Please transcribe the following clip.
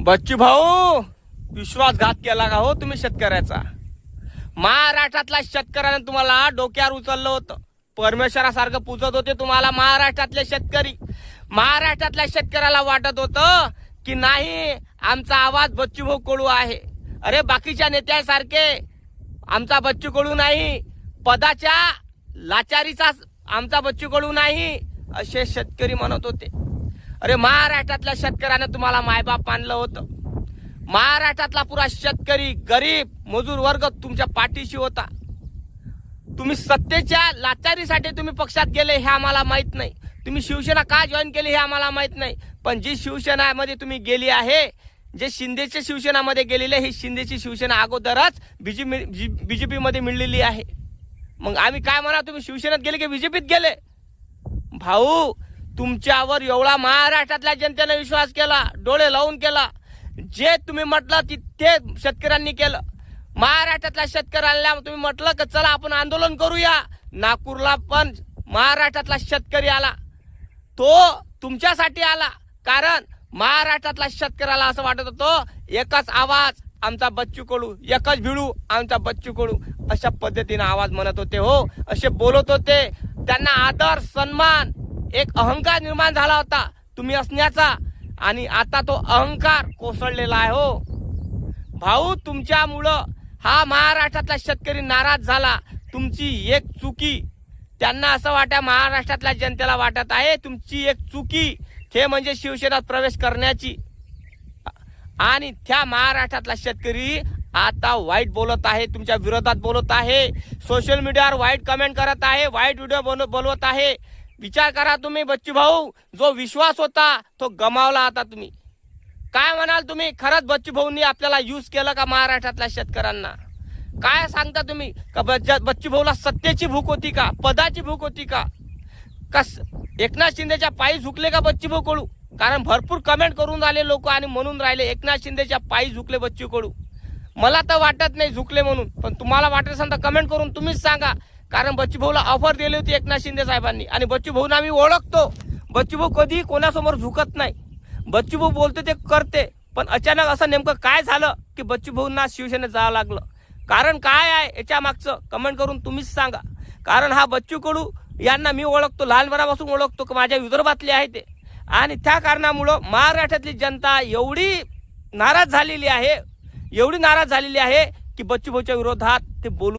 बच्चू भाऊ, विश्वासघात केला का हो तुम्ही शेतकऱ्याचा? महाराष्ट्रातल्या शेतकऱ्याने तुम्हाला डोक्यावर उचललं होतं, परमेश्वरासारखं पूजत होते तुम्हाला महाराष्ट्रातले शेतकरी. महाराष्ट्रातल्या शेतकऱ्याला वाटत होतं की नाही, आमचा आवाज बच्चू भाऊ कडू आहे. अरे बाकीच्या नेत्यासारखे आमचा बच्चू कडू नाही, पदाच्या लाचारीचा आमचा बच्चू कडू नाही, असे शेतकरी म्हणत होते. अरे महाराष्ट्रातल्या शेतकऱ्याने तुम्हाला मायबाप मानलं होतं. महाराष्ट्रातला पुरा शेतकरी, गरीब, मजूर वर्ग तुमच्या पाठीशी होता. तुम्ही सत्तेच्या लाचारीसाठी तुम्ही पक्षात गेले हे आम्हाला माहित नाही. तुम्ही शिवसेना का जॉईन केली हे आम्हाला माहित नाही. पण जी शिवसेनामध्ये तुम्ही गेली आहे, जे शिंदेच्या शिवसेनामध्ये गेलेले, ही शिंदेची शिवसेना अगोदरच बीजेपी मध्ये मिळलेली आहे. मग आम्ही काय म्हणा, तुम्ही शिवसेनेत गेले की बीजेपीत गेले? भाऊ, तुमच्यावर एवढा महाराष्ट्रातल्या जनतेने विश्वास केला, डोळे लावून केला. जे तुम्ही म्हटलं ते शेतकऱ्यांनी केलं. महाराष्ट्रातल्या शेतकऱ्यांना तुम्ही म्हटलं की चला आपण आंदोलन करूया. नागपूरला पण महाराष्ट्रातला शेतकरी आला, तो तुमच्यासाठी आला. कारण महाराष्ट्रातल्या शेतकऱ्याला असं वाटत होतं एकच आवाज आमचा बच्चू कडू, एकच भिडू आमचा बच्चू कडू, अशा पद्धतीने आवाज म्हणत होते हो, असे बोलत होते. त्यांना आदर, सन्मान, एक अहंकार निर्माण झाला होता तुम्ही असण्याचा, आणि आता तो अहंकार कोसळलेला आहे हो. भाऊ, तुमच्यामुळं हा महाराष्ट्रातला शेतकरी नाराज झाला. तुमची एक चुकी त्यांना असं वाटतं, महाराष्ट्रातल्या जनतेला वाटत आहे तुमची एक चुकी ते म्हणजे शिवसेनेत प्रवेश करण्याची. आणि त्या महाराष्ट्रातला शेतकरी आता वाईट बोलत आहे, तुमच्या विरोधात बोलत आहे, सोशल मीडियावर वाईट कमेंट करत आहे, वाईट व्हिडिओ बोलवत आहे. विचार करा तुम्ही बच्चू भाऊ, जो विश्वास होता तो गमावला. आता तुम्ही काय म्हणाल? तुम्ही खरंच बच्चू भाऊंनी आपल्याला यूज केलं का महाराष्ट्रातल्या शेतकऱ्यांना? काय सांगता तुम्ही? का बच्चू भाऊला सत्तेची भूक होती का, पदाची भूक होती का? कस एकनाथ शिंदेच्या पायी झुकले का बच्चू भाऊ कडू? कारण भरपूर कमेंट करून राहिले लोक आणि म्हणून राहिले एकनाथ शिंदेच्या पायी झुकले बच्चू कडू. मला तर वाटत नाही झुकले म्हणून, पण तुम्हाला वाटत असेल तर कमेंट करून तुम्हीच सांगा. कारण बच्चू भाऊला ऑफर दिली होती एकनाथ शिंदे साहेबांनी, आणि बच्चू भाऊना आम्ही ओळखतो. बच्चू भाऊ कधी कोणासमोर झुकत नाही. बच्चू भाऊ बोलते ते करते. पण अचानक असं नेमकं काय झालं की बच्चू भाऊंना शिवसेनेत जावं लागलं? कारण काय आहे याच्या मागचं कमेंट करून तुम्हीच सांगा. कारण हा बच्चू कडू यांना मी ओळखतो, लहानपणापासून ओळखतो की माझ्या विदर्भातले आहे ते. आणि त्या कारणामुळं महाराष्ट्रातली जनता एवढी नाराज झालेली आहे की बच्चू भाऊच्या विरोधात ते बोलू